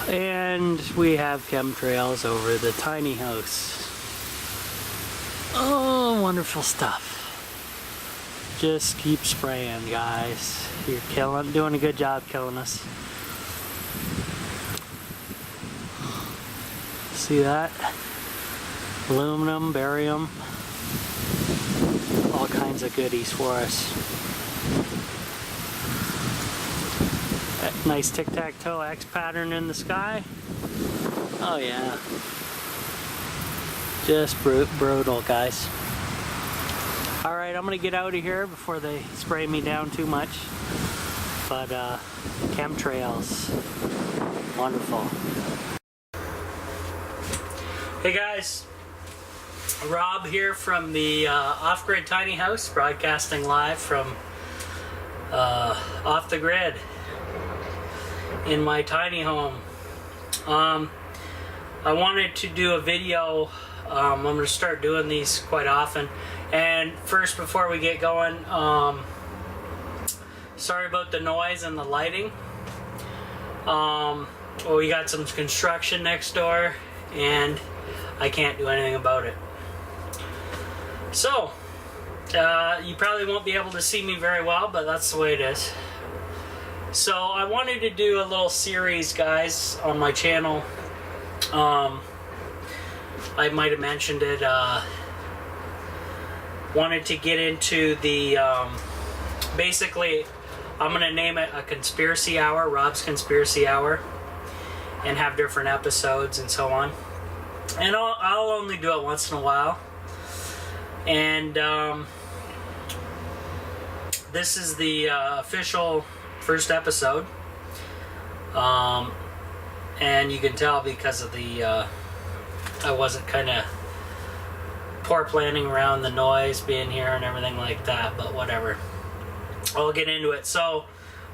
And we have chemtrails over the tiny house. Oh, wonderful stuff. Just keep spraying, guys. You're doing a good job killing us. See that? Aluminum, barium, all kinds of goodies for us. That nice tic-tac-toe X pattern in the sky. Oh yeah. Just brutal, guys. Alright, I'm gonna get out of here before they spray me down too much. But chemtrails, wonderful. Hey guys, Rob here from the Off-Grid Tiny House, broadcasting live from off the grid in my tiny home. I wanted to do a video. I'm going to start doing these quite often. And first, before we get going, sorry about the noise and the lighting. Well, we got some construction next door, and I can't do anything about it. So, you probably won't be able to see me very well, but that's the way it is. So, I wanted to do a little series, guys, on my channel. I might have mentioned it. Wanted to get into the, basically, I'm going to name it a conspiracy hour, Rob's Conspiracy Hour, and have different episodes and so on. And I'll only do it once in a while. And this is the official first episode. And you can tell because of the, I wasn't kind of poor planning around the noise being here and everything like that, but whatever. I'll get into it. So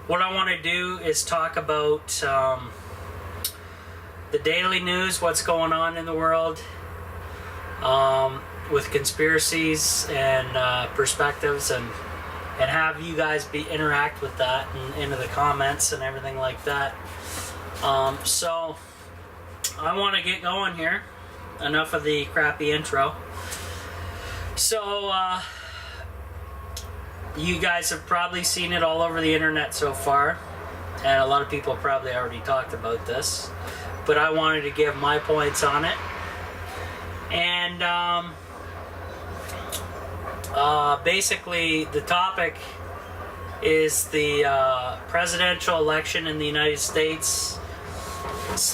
what I want to do is talk about the daily news, what's going on in the world, with conspiracies and perspectives, and have you guys interact with that and into the comments and everything like that. So I want to get going here. Enough of the crappy intro. So you guys have probably seen it all over the internet so far, and a lot of people probably already talked about this, but I wanted to give my points on it. And basically the topic is the presidential election in the United States /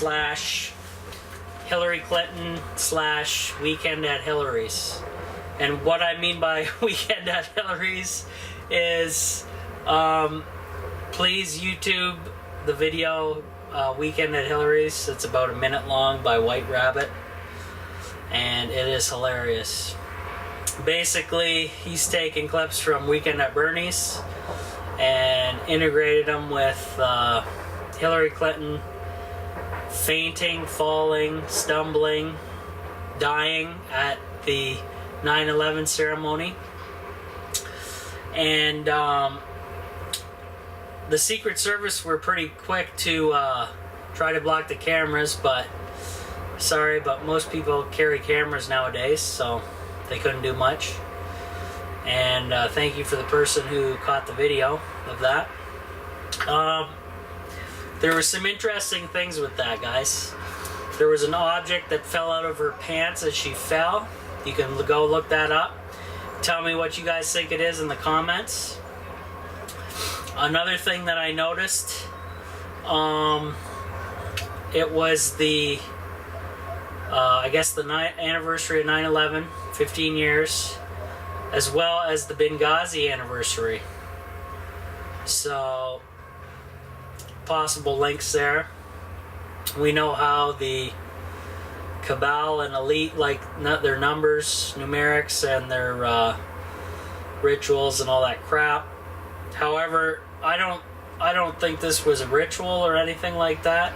Hillary Clinton / weekend at Hillary's. And what I mean by weekend at Hillary's is, please YouTube the video Weekend at Hillary's. It's about a minute long by White Rabbit, and it is hilarious. Basically, he's taking clips from Weekend at Bernie's and integrated them with Hillary Clinton fainting, falling, stumbling, dying at the 9/11 ceremony. And the Secret Service were pretty quick to try to block the cameras, but sorry, but most people carry cameras nowadays, so they couldn't do much. And thank you for the person who caught the video of that. There were some interesting things with that, guys. There was an object that fell out of her pants as she fell. You can go look that up. Tell me what you guys think it is in the comments. Another thing that I noticed, it was the, I guess the anniversary of 9/11, 15 years, as well as the Benghazi anniversary. So, possible links there. We know how the cabal and elite like their numbers, numerics, and their rituals and all that crap. However, I don't think this was a ritual or anything like that.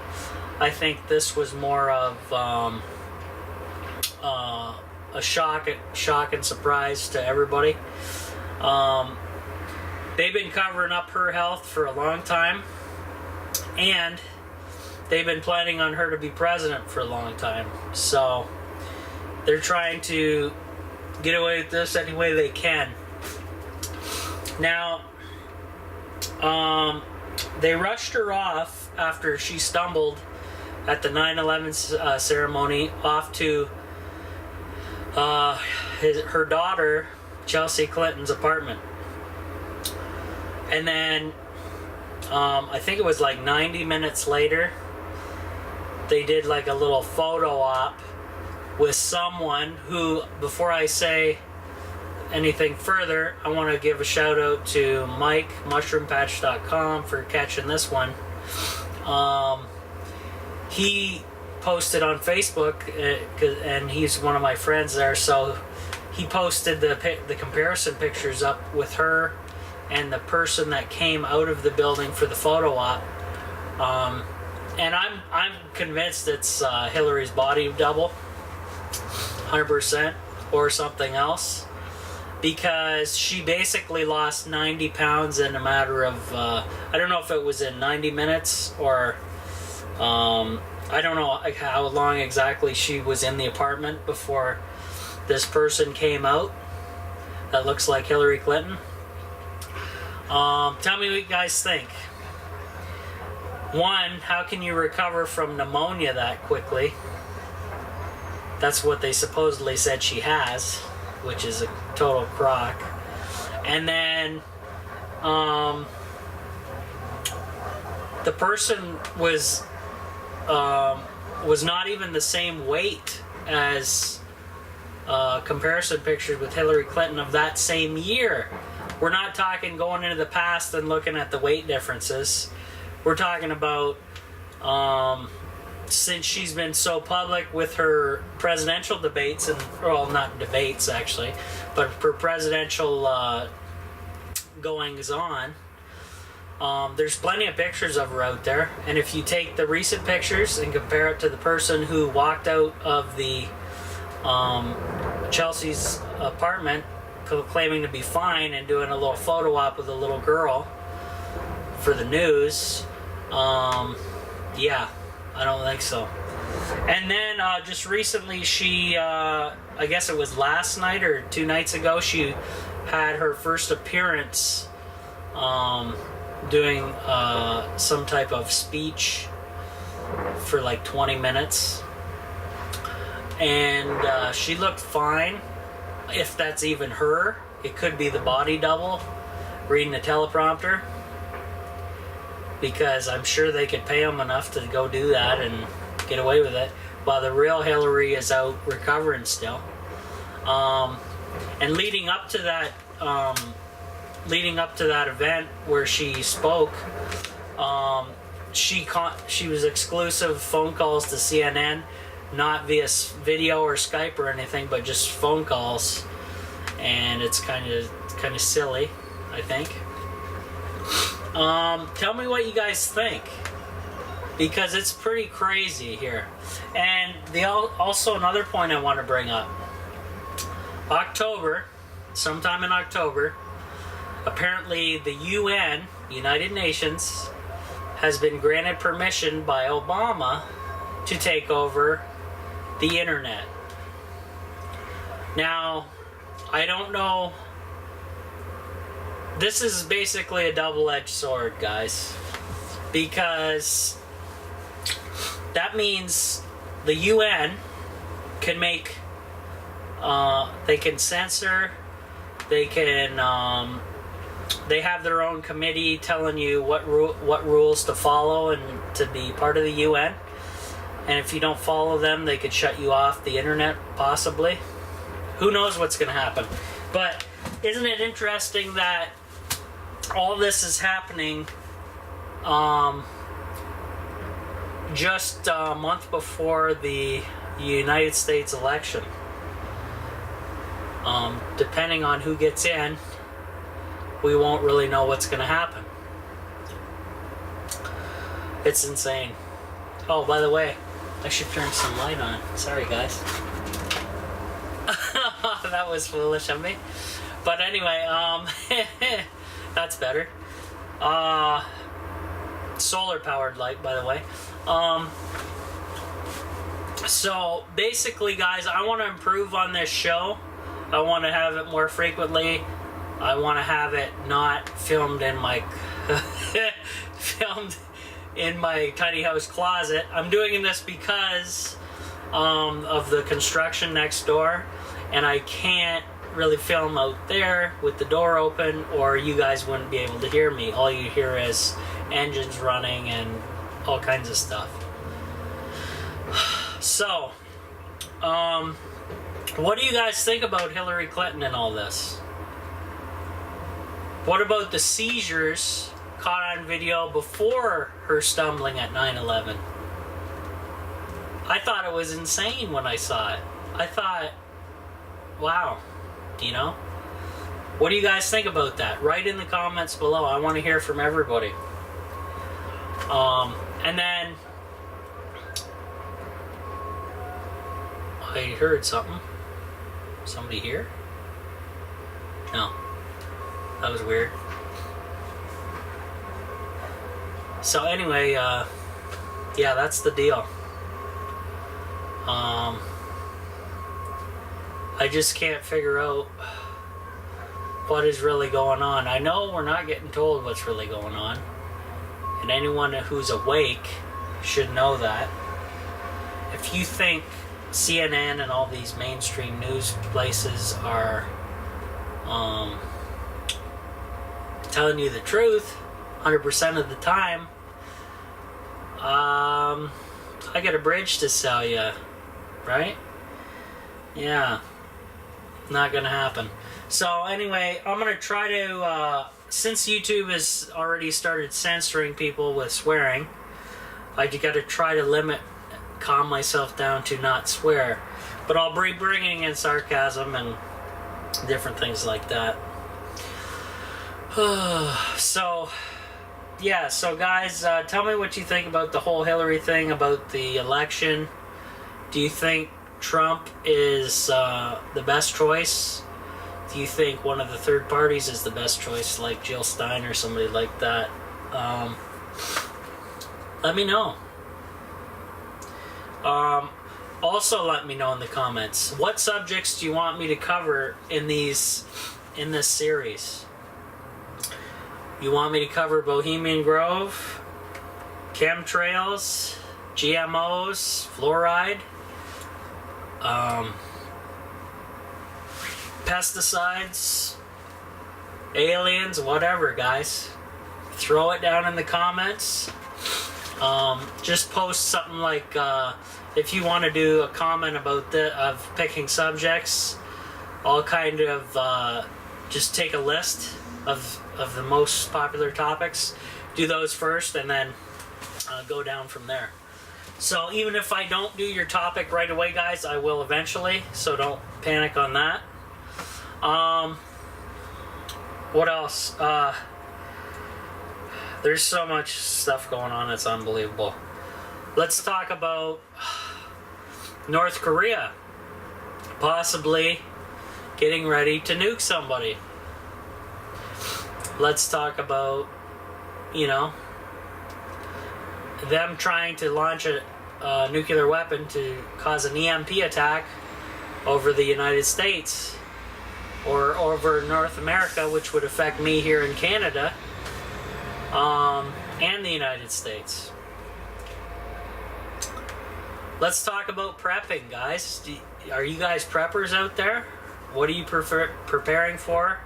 I think this was more of a shock and surprise to everybody. They've been covering up her health for a long time, and they've been planning on her to be president for a long time. So they're trying to get away with this any way they can. Now, they rushed her off after she stumbled at the 9/11 ceremony off to her daughter Chelsea Clinton's apartment. And then I think it was like 90 minutes later, they did like a little photo op with someone who, before I say anything further, I want to give a shout out to Mike, mushroompatch.com, for catching this one. He posted on Facebook, and he's one of my friends there, so he posted the comparison pictures up with her and the person that came out of the building for the photo op. And I'm convinced it's Hillary's body double, 100%, or something else, because she basically lost 90 pounds in a matter of, I don't know if it was in 90 minutes or, I don't know how long exactly she was in the apartment before this person came out that looks like Hillary Clinton. Tell me what you guys think. One, how can you recover from pneumonia that quickly? That's what they supposedly said she has, which is a total crock. And then the person was not even the same weight as comparison pictures with Hillary Clinton of that same year. We're not talking going into the past and looking at the weight differences. We're talking about since she's been so public with her presidential debates, and, well, not debates actually, but her presidential goings on. There's plenty of pictures of her out there, and if you take the recent pictures and compare it to the person who walked out of the Chelsea's apartment claiming to be fine and doing a little photo op with a little girl for the news, yeah, I don't think so. And then just recently, she, I guess it was last night or 2 nights ago, she had her first appearance doing some type of speech for like 20 minutes. And she looked fine, if that's even her. It could be the body double reading the teleprompter, because I'm sure they could pay them enough to go do that and get away with it, while the real Hillary is out recovering still. And leading up to that event where she spoke, she was exclusive phone calls to CNN, not via video or Skype or anything, but just phone calls, and it's kind of silly, I think. Tell me what you guys think, because it's pretty crazy here. And also another point I want to bring up. Sometime in October, apparently the UN, United Nations, has been granted permission by Obama to take over the internet. Now, I don't know. This is basically a double-edged sword, guys, because that means the UN can make, they can censor, they can, they have their own committee telling you what rules to follow and to be part of the UN. And if you don't follow them, they could shut you off the internet, possibly. Who knows what's going to happen? But isn't it interesting that all this is happening just a month before the United States election? Depending on who gets in, we won't really know what's going to happen. It's insane. Oh, by the way, I should turn some light on. Sorry, guys. That was foolish of me. But anyway, that's better. Solar powered light, by the way. So basically, guys, I want to improve on this show. I want to have it more frequently. I want to have it not filmed in my filmed in my tiny house closet. I'm doing this because of the construction next door, and I can't really film out there with the door open, or you guys wouldn't be able to hear me. All you hear is engines running and all kinds of stuff. So, what do you guys think about Hillary Clinton and all this? What about the seizures caught on video before her stumbling at 9/11? I thought it was insane when I saw it. I thought, wow, you know? What do you guys think about that? Write in the comments below. I want to hear from everybody. And then I heard something. Somebody here? No. That was weird. So anyway, yeah, that's the deal. I just can't figure out what is really going on. I know we're not getting told what's really going on, and anyone who's awake should know that. If you think CNN and all these mainstream news places are telling you the truth 100% of the time, I got a bridge to sell you, right? Yeah, not gonna happen. So anyway, I'm gonna try to, since YouTube has already started censoring people with swearing, I gotta try to calm myself down to not swear. But I'll be bringing in sarcasm and different things like that. So, yeah, so guys, tell me what you think about the whole Hillary thing, about the election. Do you think Trump is the best choice? Do you think one of the third parties is the best choice, like Jill Stein or somebody like that? Let me know. Also, let me know in the comments, what subjects do you want me to cover in this series? You want me to cover Bohemian Grove, chemtrails, GMOs, fluoride, pesticides, aliens, whatever, guys? Throw it down in the comments. Just post something like, if you want to do a comment about of picking subjects, I'll kind of just take a list of the most popular topics, do those first, and then go down from there. So even if I don't do your topic right away, guys, I will eventually, so don't panic on that. What else? There's so much stuff going on, it's unbelievable. Let's talk about North Korea possibly getting ready to nuke somebody. Let's talk about, them trying to launch a nuclear weapon to cause an EMP attack over the United States or over North America, which would affect me here in Canada, and the United States. Let's talk about prepping, guys. Are you guys preppers out there? What are you preparing for?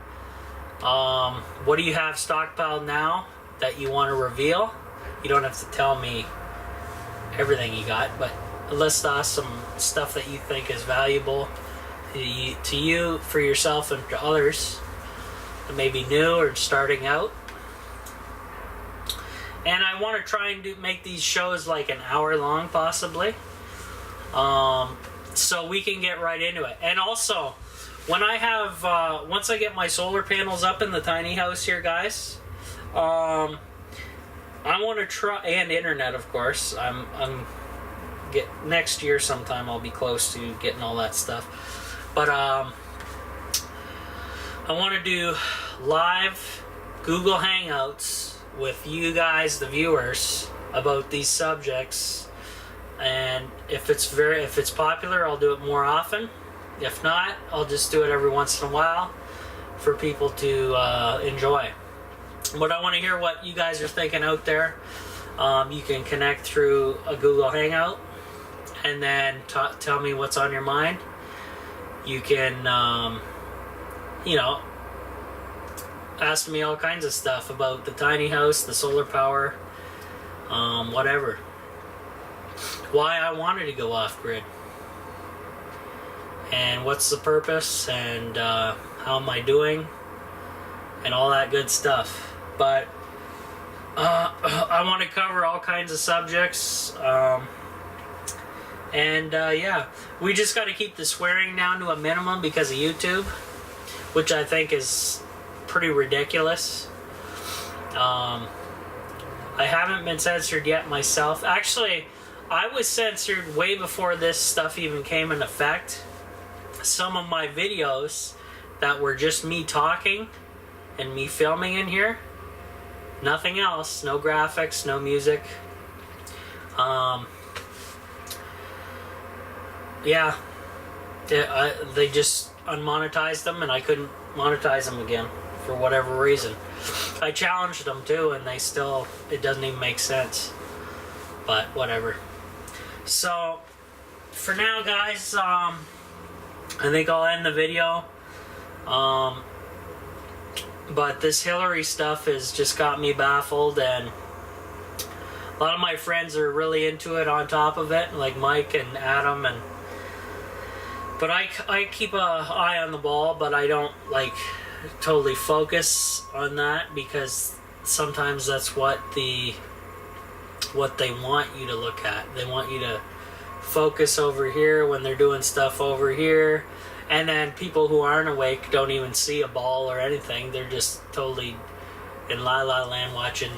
What do you have stockpiled now that you want to reveal? You don't have to tell me everything you got, but list off some stuff that you think is valuable to you, for yourself, and to others that may be new or starting out. And I want to try and make these shows like an hour long, possibly, so we can get right into it. And also, when I have once I get my solar panels up in the tiny house here, guys, I want to try, and internet, of course. Next year sometime I'll be close to getting all that stuff. But I want to do live Google Hangouts with you guys, the viewers, about these subjects. And if it's popular, I'll do it more often. If not, I'll just do it every once in a while for people to enjoy. But I want to hear what you guys are thinking out there. You can connect through a Google Hangout and then tell me what's on your mind. You can, ask me all kinds of stuff about the tiny house, the solar power, whatever. Why I wanted to go off-grid. And what's the purpose, and how am I doing, and all that good stuff. But I want to cover all kinds of subjects. Yeah, we just got to keep the swearing down to a minimum because of YouTube, which I think is pretty ridiculous. I haven't been censored yet myself. Actually, I was censored way before this stuff even came into effect. Some of my videos that were just me talking and me filming in here, nothing else, no graphics, no music. Yeah, they just unmonetized them, and I couldn't monetize them again for whatever reason. I challenged them too, and they still, it doesn't even make sense. But whatever. So for now, guys, I think I'll end the video. But this Hillary stuff has just got me baffled, and a lot of my friends are really into it on top of it, like Mike and Adam, but I keep an eye on the ball, but I don't like totally focus on that, because sometimes that's what they want you to look at. They want you to focus over here when they're doing stuff over here, and then people who aren't awake don't even see a ball or anything. They're just totally in La La Land watching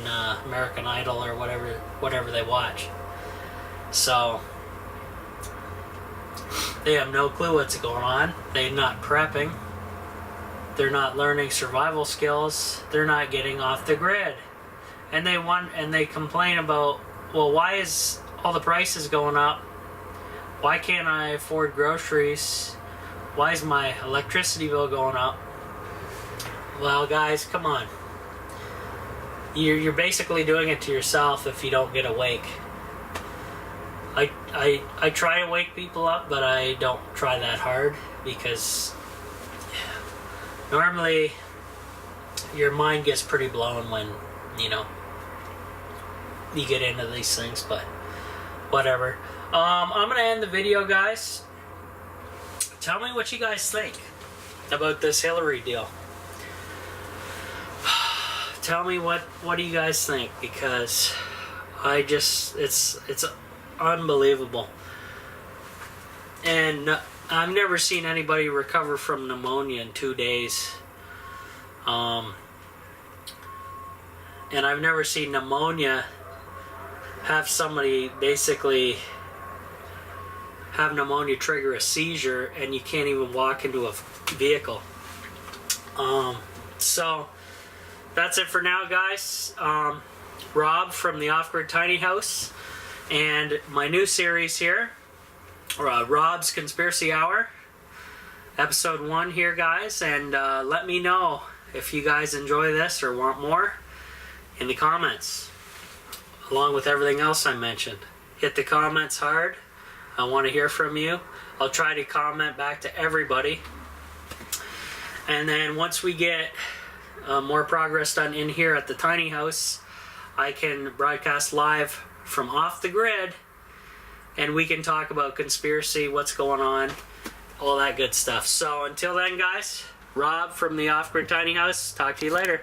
American Idol or whatever they watch. So they have no clue what's going on. They're not prepping. They're not learning survival skills. They're not getting off the grid. And they complain about, well, why is all the prices going up? Why can't I afford groceries? Why is my electricity bill going up? Well, guys, come on. You're basically doing it to yourself if you don't get awake. I try to wake people up, but I don't try that hard, because normally your mind gets pretty blown when, you get into these things, but whatever. I'm gonna end the video, guys. Tell me what you guys think about this Hillary deal. Tell me what do you guys think, because it's unbelievable. And I've never seen anybody recover from pneumonia in 2 days. And I've never seen pneumonia have somebody basically have pneumonia trigger a seizure and you can't even walk into a vehicle. So that's it for now, guys. Rob from the Off-Grid Tiny House, and my new series here, Rob's Conspiracy Hour, episode 1 here, guys. And let me know if you guys enjoy this or want more in the comments, along with everything else I mentioned. Hit the comments hard. I want to hear from you. I'll try to comment back to everybody. And then once we get more progress done in here at the tiny house, I can broadcast live from off the grid, and we can talk about conspiracy, what's going on, all that good stuff. So until then, guys, Rob from the Off-Grid Tiny House. Talk to you later.